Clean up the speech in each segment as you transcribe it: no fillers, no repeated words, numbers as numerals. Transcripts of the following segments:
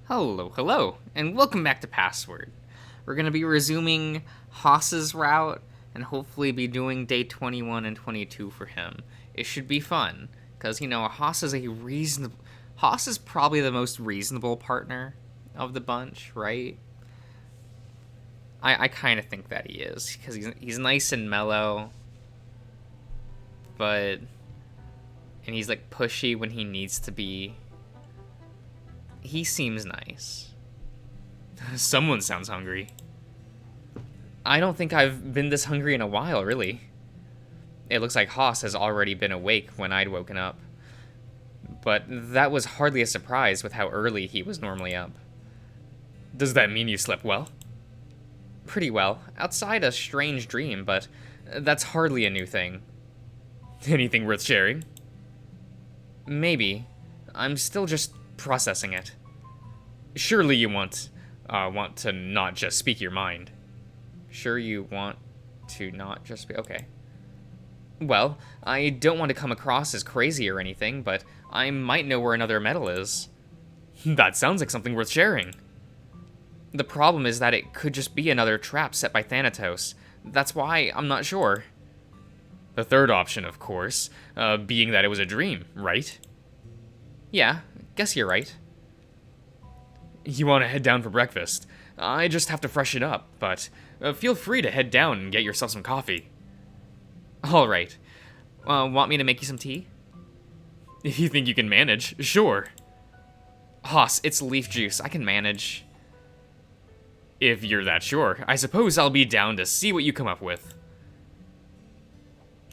Hello, hello, and welcome back to Password. We're going to be resuming Haas's route and hopefully be doing day 21 and 22 for him. It should be fun, because, Haas is Haas is probably the most reasonable partner of the bunch, right? I kind of think that he is, because he's nice and mellow, and he's, pushy when he needs to be. He seems nice. Someone sounds hungry. I don't think I've been this hungry in a while, really. It looks like Haas has already been awake when I'd woken up. But that was hardly a surprise with how early he was normally up. Does that mean you slept well? Pretty well. Outside a strange dream, but that's hardly a new thing. Anything worth sharing? Maybe. I'm still just processing it. Surely you want to not just speak your mind. Sure you want to not just be... Okay. Well, I don't want to come across as crazy or anything, but I might know where another medal is. That sounds like something worth sharing. The problem is that it could just be another trap set by Thanatos. That's why I'm not sure. The third option, of course, being that it was a dream, right? Yeah, guess you're right. You want to head down for breakfast? I just have to freshen up, but feel free to head down and get yourself some coffee. All right. Want me to make you some tea? If you think you can manage, sure. Haas, it's leaf juice. I can manage. If you're that sure, I suppose I'll be down to see what you come up with.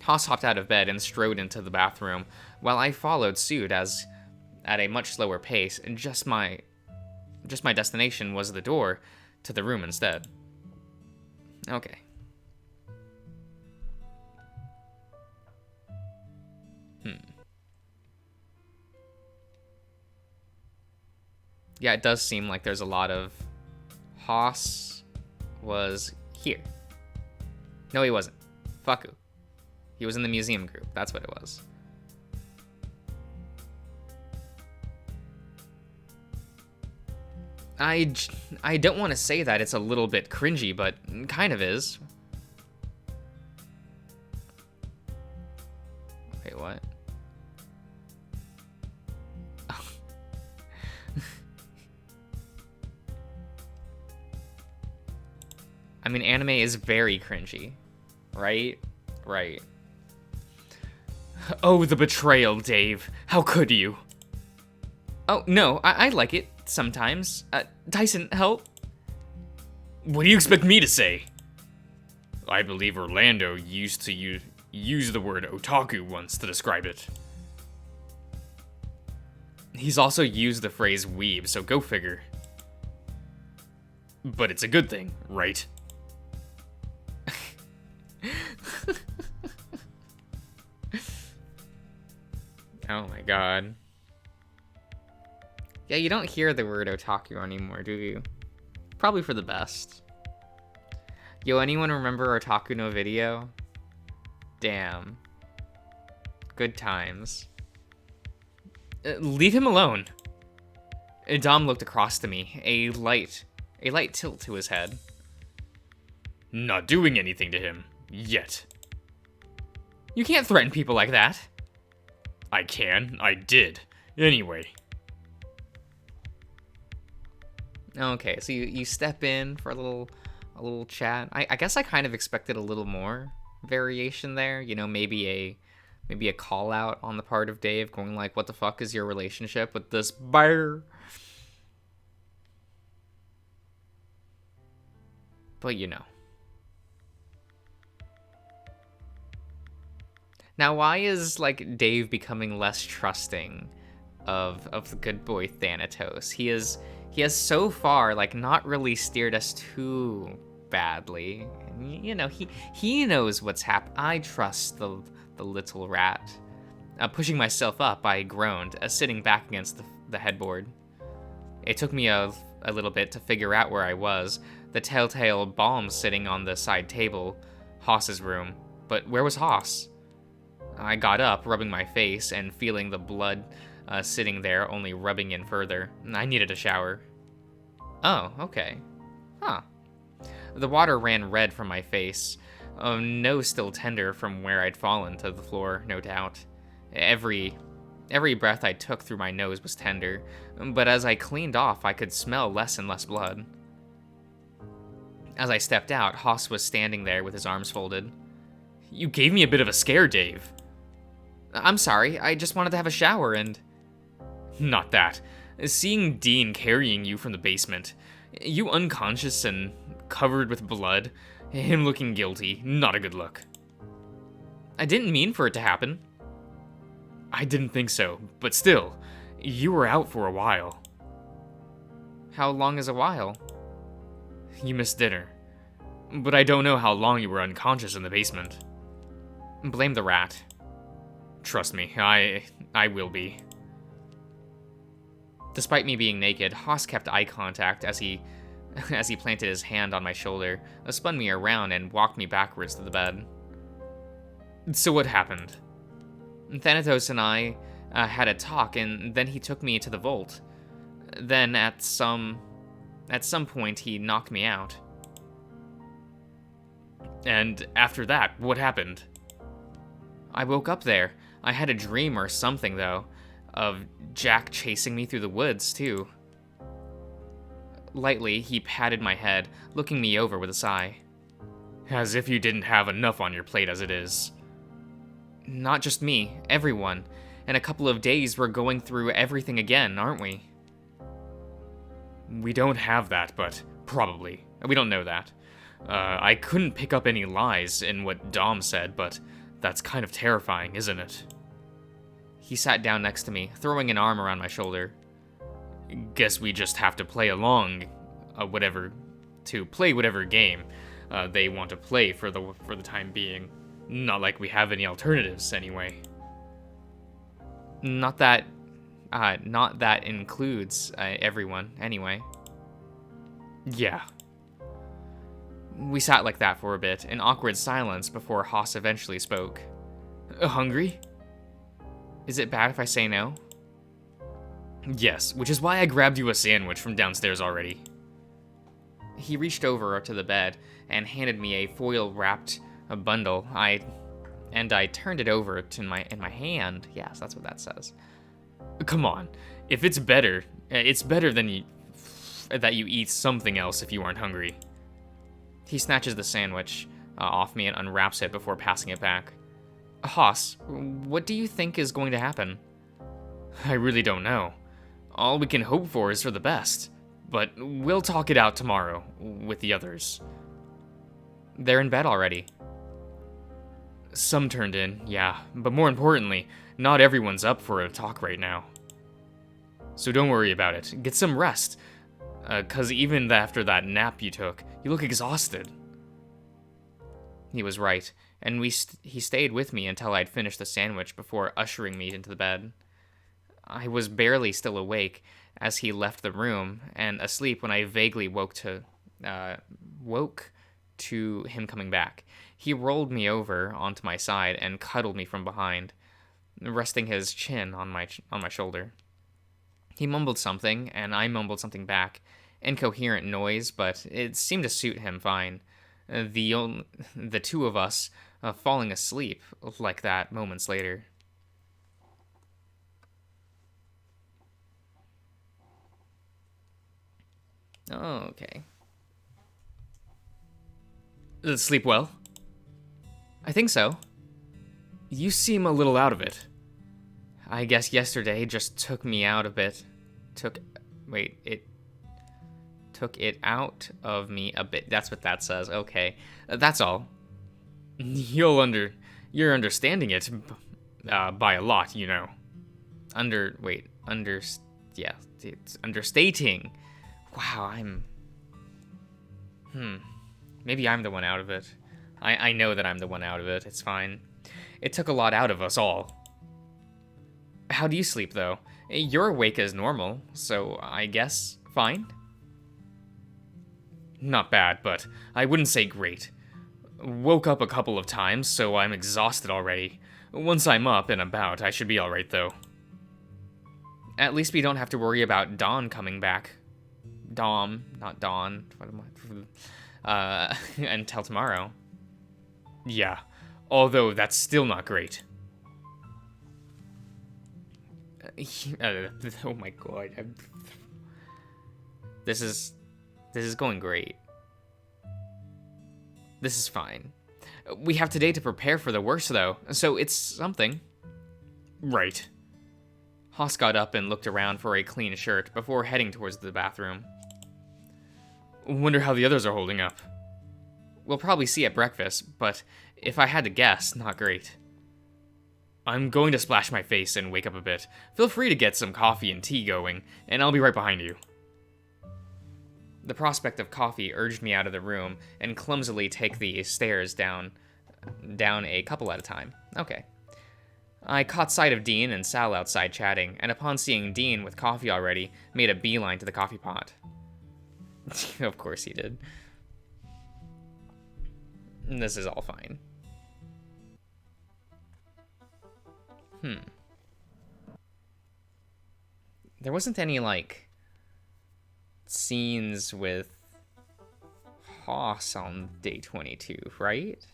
Haas hopped out of bed and strode into the bathroom, while I followed suit at a much slower pace, and just my destination was the door to the room instead. Okay. Yeah, it does seem like there's a lot of... Haas was here. No, he wasn't. Faku. He was in the museum group. That's what it was. I don't want to say that it's a little bit cringy, but kind of is. Wait, what? I mean, anime is very cringy, right? Right. Oh, the betrayal, Dave. How could you? Oh, no, I like it sometimes. Tyson, help. What do you expect me to say? I believe Orlando used to use the word otaku once to describe it. He's also used the phrase weeb, so go figure. But it's a good thing, right? Oh my god. Yeah, you don't hear the word otaku anymore, do you? Probably for the best. Yo, anyone remember Otaku no Video? Damn. Good times. Leave him alone. Dom looked across to me, a light tilt to his head. Not doing anything to him, yet. You can't threaten people like that. I can, I did. Anyway. Okay, so you step in for a little chat. I guess I kind of expected a little more variation there. You know, maybe a call out on the part of Dave going like, what the fuck is your relationship with this bear? But you know. Now, why is like Dave becoming less trusting of the good boy Thanatos? He has so far like not really steered us too badly. You know, he knows what's happened. I trust the little rat. Pushing myself up, I groaned, sitting back against the headboard. It took me a little bit to figure out where I was. The telltale bomb sitting on the side table, Haas's room. But where was Haas? I got up, rubbing my face and feeling the blood sitting there, only rubbing in further. I needed a shower. Oh, okay. Huh. The water ran red from my face. Nose still tender from where I'd fallen to the floor, no doubt. Every breath I took through my nose was tender, but as I cleaned off, I could smell less and less blood. As I stepped out, Haas was standing there with his arms folded. You gave me a bit of a scare, Dave. I'm sorry, I just wanted to have a shower and... Not that. Seeing Dean carrying you from the basement, you unconscious and covered with blood, him looking guilty, not a good look. I didn't mean for it to happen. I didn't think so, but still, you were out for a while. How long is a while? You missed dinner. But I don't know how long you were unconscious in the basement. Blame the rat. Trust me, I will be. Despite me being naked, Haas kept eye contact as he planted his hand on my shoulder, spun me around, and walked me backwards to the bed. So what happened? Thanatos and I had a talk, and then he took me to the vault. Then at some point he knocked me out. And after that, what happened? I woke up there. I had a dream or something, though, of Jack chasing me through the woods, too. Lightly, he patted my head, looking me over with a sigh. As if you didn't have enough on your plate as it is. Not just me, everyone. In a couple of days, we're going through everything again, aren't we? We don't have that, but probably. We don't know that. I couldn't pick up any lies in what Dom said, but that's kind of terrifying, isn't it? He sat down next to me, throwing an arm around my shoulder. Guess we just have to play along, whatever game they want to play for the time being. Not like we have any alternatives, anyway. Not that includes everyone, anyway. Yeah. We sat like that for a bit, in awkward silence before Haas eventually spoke. Hungry? Is it bad if I say no? Yes, which is why I grabbed you a sandwich from downstairs already. He reached over to the bed and handed me a foil-wrapped bundle. I turned it over in my hand. Yes, that's what that says. Come on, if it's better than that you eat something else if you aren't hungry. He snatches the sandwich off me and unwraps it before passing it back. Haas, what do you think is going to happen? I really don't know. All we can hope for is for the best, but we'll talk it out tomorrow with the others. They're in bed already. Some turned in, yeah, but more importantly, not everyone's up for a talk right now. So don't worry about it. Get some rest, 'cause even after that nap you took, you look exhausted. He was right, and he stayed with me until I'd finished the sandwich before ushering me into the bed. I was barely still awake as he left the room, and asleep when I vaguely woke to him coming back. He rolled me over onto my side and cuddled me from behind, resting his chin on my shoulder. He mumbled something, and I mumbled something back. Incoherent noise, but it seemed to suit him fine. The two of us falling asleep like that moments later. Oh, okay. Sleep well? I think so. You seem a little out of it. I guess yesterday just took me out a bit. It took it out of me a bit. That's what that says. Okay. That's all. You're understanding it by a lot, you know. It's understating. Wow, maybe I'm the one out of it. I know that I'm the one out of it. It's fine. It took a lot out of us all. How do you sleep, though? You're awake as normal, so I guess fine? Not bad, but I wouldn't say great. Woke up a couple of times, so I'm exhausted already. Once I'm up and about, I should be alright, though. At least we don't have to worry about Dawn coming back. Dom, not Dawn. What am I? Until tomorrow. Yeah, although that's still not great. Oh my god. This is going great. This is fine. We have today to prepare for the worst, though, so it's something. Right. Haas got up and looked around for a clean shirt before heading towards the bathroom. Wonder how the others are holding up. We'll probably see at breakfast, but if I had to guess, not great. I'm going to splash my face and wake up a bit. Feel free to get some coffee and tea going, and I'll be right behind you. The prospect of coffee urged me out of the room and clumsily take the stairs down a couple at a time. Okay. I caught sight of Dean and Sal outside chatting, and upon seeing Dean with coffee already, made a beeline to the coffee pot. Of course he did. This is all fine. There wasn't any, like, scenes with Haas on day 22, right?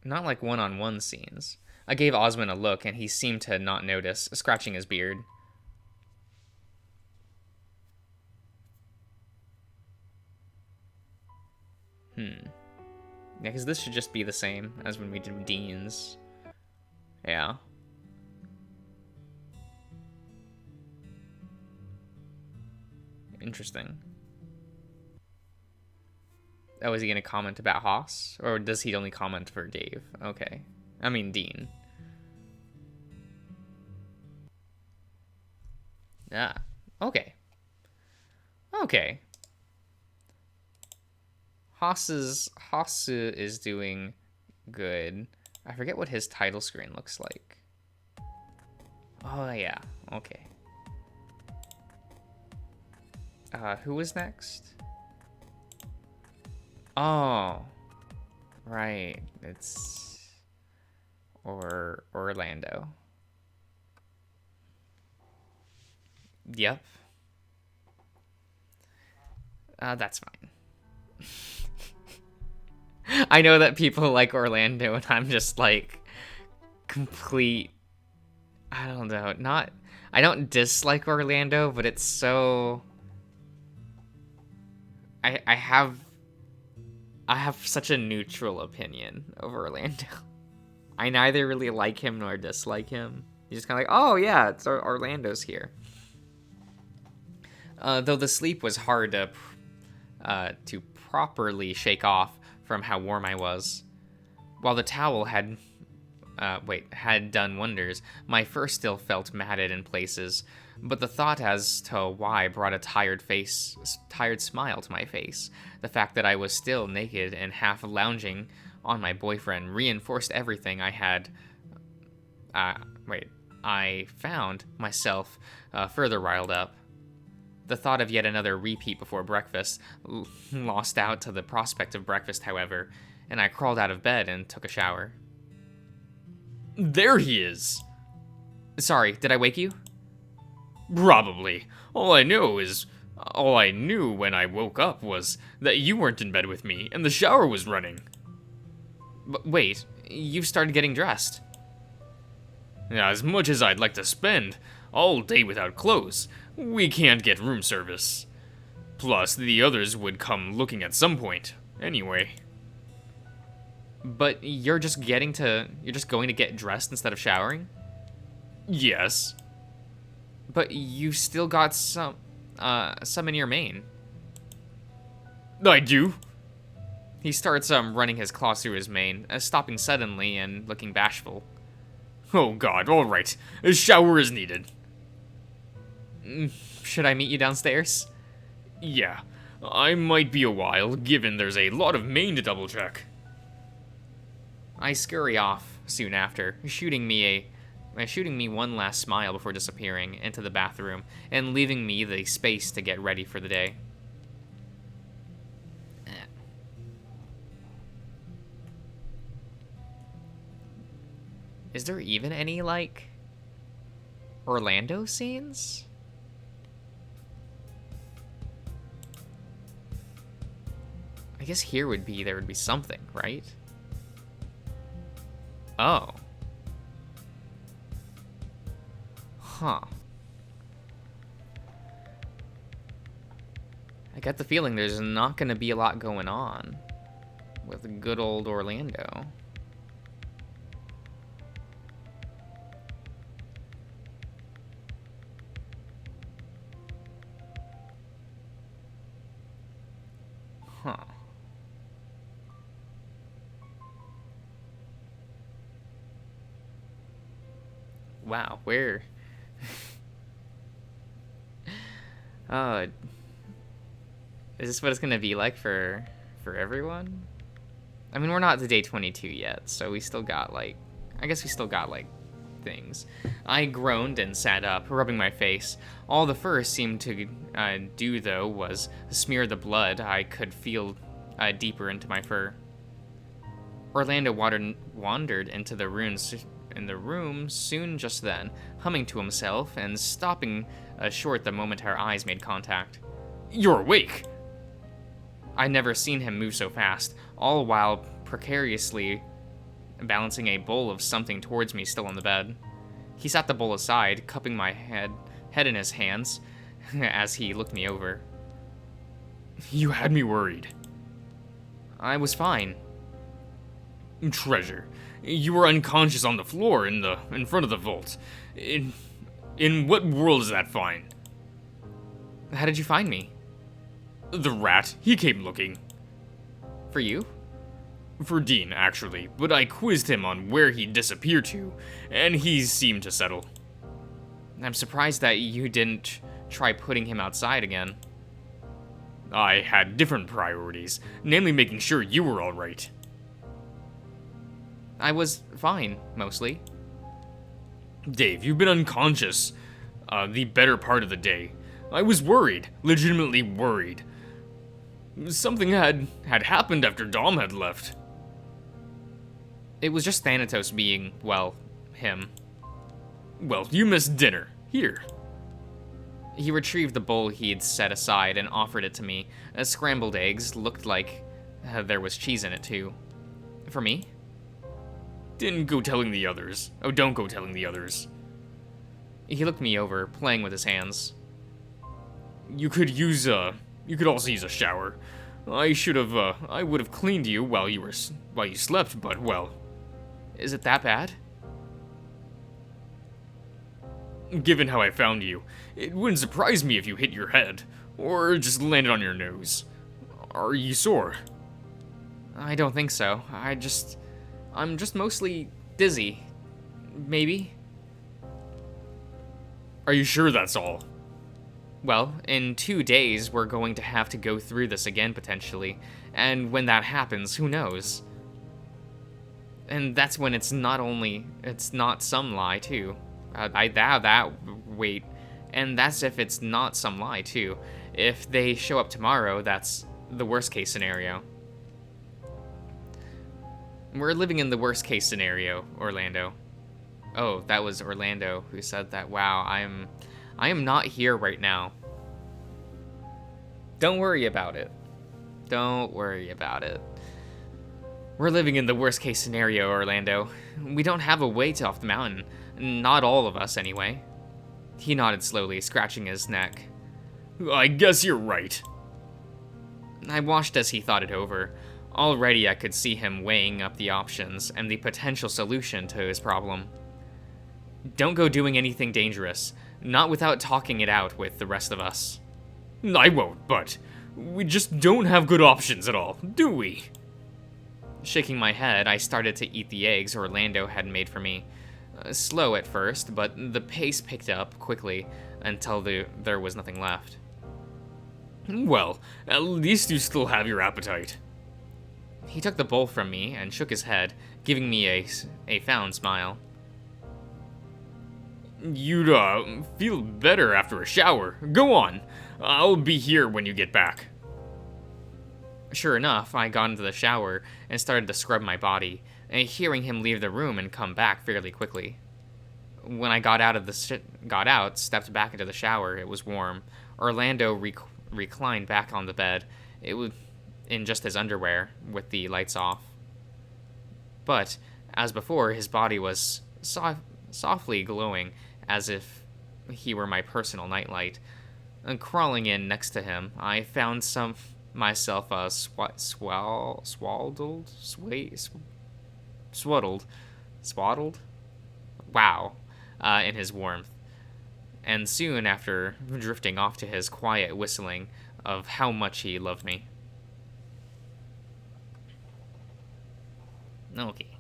Not like one-on-one scenes. I gave Osmond a look, and he seemed to not notice, scratching his beard. Yeah, because this should just be the same as when we did Dean's. Yeah. Interesting. Oh, is he going to comment about Haas? Or does he only comment for Dave? Okay. I mean, Dean. Yeah. Okay. Okay. Haas is doing good. I forget what his title screen looks like. Oh, yeah. Okay. Who was next? Oh. Right. It's... Orlando. Yep. That's fine. I know that people like Orlando, and I'm just like complete. I don't know. I don't dislike Orlando, but it's so. I have such a neutral opinion of Orlando. I neither really like him nor dislike him. He's just kind of like, oh yeah, it's Orlando's here. Though the sleep was hard to properly shake off from how warm I was. While the towel had done wonders, my fur still felt matted in places, but the thought as to why brought a tired smile to my face. The fact that I was still naked and half lounging on my boyfriend reinforced everything I had. I found myself further riled up. The thought of yet another repeat before breakfast lost out to the prospect of breakfast, however, and I crawled out of bed and took a shower. There he is! Sorry, did I wake you? Probably. All I knew when I woke up was that you weren't in bed with me and the shower was running. But wait, you've started getting dressed. As much as I'd like to spend all day without clothes, we can't get room service. Plus, the others would come looking at some point, anyway. But you're just going to get dressed instead of showering? Yes. But you still got some in your mane. I do. He starts running his claws through his mane, stopping suddenly and looking bashful. Oh god, alright. A shower is needed. Should I meet you downstairs? Yeah, I might be a while, given there's a lot of mane to double check. I scurry off soon after, shooting me one last smile before disappearing into the bathroom and leaving me the space to get ready for the day. Is there even any, like, Orlando scenes? guess there would be something, right? Oh. Huh. I get the feeling there's not going to be a lot going on with good old Orlando. Huh. Wow, where? uh, is this what it's gonna be like for everyone? I mean, we're not to day 22 yet, so we still got like, I guess we still got like things. I groaned and sat up, rubbing my face. All the fur seemed to do, though, was smear the blood I could feel deeper into my fur. Orlando wandered into the room soon just then, humming to himself and stopping short the moment our eyes made contact. "You're awake!" I'd never seen him move so fast, all while precariously balancing a bowl of something towards me still on the bed. He set the bowl aside, cupping my head in his hands as he looked me over. "You had me worried." "I was fine." "Treasure, you were unconscious on the floor in front of the vault. In what world is that fine?" "How did you find me?" "The rat, he came looking." "For you?" "For Dean, actually, but I quizzed him on where he'd disappeared to, and he seemed to settle." "I'm surprised that you didn't try putting him outside again." "I had different priorities, namely making sure you were all right." "I was fine, mostly." "Dave, you've been unconscious the better part of the day. I was worried, legitimately worried. Something had happened after Dom had left." "It was just Thanatos being, well, him." "Well, you missed dinner. Here." He retrieved the bowl he'd set aside and offered it to me. Scrambled eggs, looked like there was cheese in it too. "For me?" "Didn't go telling the others. Oh, don't go telling the others." He looked me over, playing with his hands. You could also use a shower. I would have cleaned you while you slept, but well." "Is it that bad?" "Given how I found you, it wouldn't surprise me if you hit your head, or just landed on your nose. Are you sore?" "I don't think so. I'm just mostly dizzy. Maybe." "Are you sure that's all?" "Well, in 2 days, we're going to have to go through this again, potentially. And when that happens, who knows? And that's when it's not some lie, too. Wait. And that's if it's not some lie, too. If they show up tomorrow, that's the worst case scenario." "We're living in the worst case scenario, Orlando." Oh, that was Orlando who said that. Wow, I am not here right now. Don't worry about it. Don't worry about it. We're living in the worst case scenario, Orlando. We don't have a way to off the mountain. Not all of us, anyway. He nodded slowly, scratching his neck. "I guess you're right." I watched as he thought it over. Already I could see him weighing up the options and the potential solution to his problem. "Don't go doing anything dangerous. Not without talking it out with the rest of us." "I won't, but we just don't have good options at all, do we?" Shaking my head, I started to eat the eggs Orlando had made for me. Slow at first, but the pace picked up quickly until there was nothing left. "Well, at least you still have your appetite." He took the bowl from me and shook his head, giving me a fond smile. "You'd feel better after a shower. Go on. I'll be here when you get back." Sure enough, I got into the shower and started to scrub my body, hearing him leave the room and come back fairly quickly. When I stepped back into the shower, it was warm. Orlando reclined back on the bed. It in just his underwear with the lights off. But, as before, his body was softly glowing as if he were my personal nightlight. And crawling in next to him, I found myself swaddled, wow, in his warmth, and soon after drifting off to his quiet whistling of how much he loved me. Okay.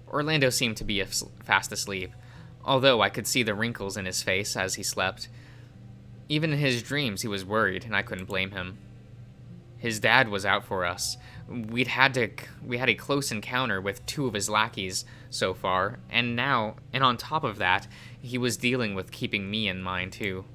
Orlando seemed to be fast asleep, although I could see the wrinkles in his face as he slept. Even in his dreams, he was worried, and I couldn't blame him. His dad was out for us. We had a close encounter with 2 of his lackeys so far, and on top of that, he was dealing with keeping me in mind too.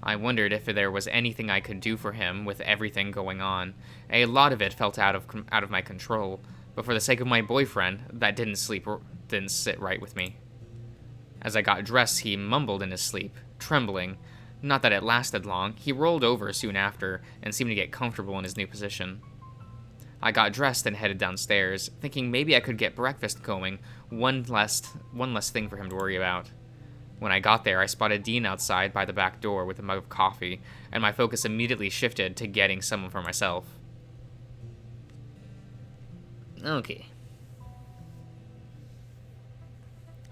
I wondered if there was anything I could do for him with everything going on. A lot of it felt out of my control, but for the sake of my boyfriend, that didn't sit right with me. As I got dressed, he mumbled in his sleep, trembling. Not that it lasted long. He rolled over soon after and seemed to get comfortable in his new position. I got dressed and headed downstairs, thinking maybe I could get breakfast going, one less thing for him to worry about. When I got there, I spotted Dean outside by the back door with a mug of coffee, and my focus immediately shifted to getting some for myself. Okay.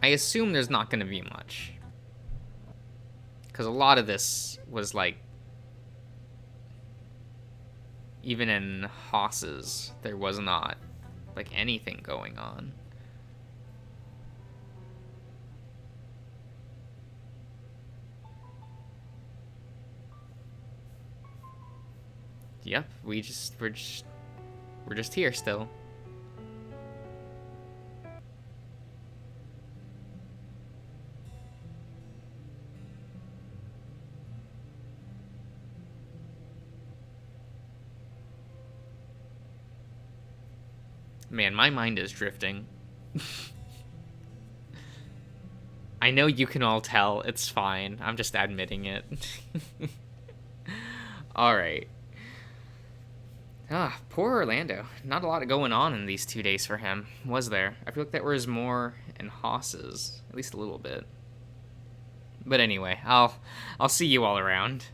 I assume there's not going to be much. Because a lot of this was like... Even in Haas's, there was not, like, anything going on. Yep, we're just here still. Man, my mind is drifting. I know you can all tell. It's fine. I'm just admitting it. Alright. Poor Orlando. Not a lot going on in these 2 days for him, was there? I feel like there was more in Haas's. At least a little bit. But anyway, I'll see you all around.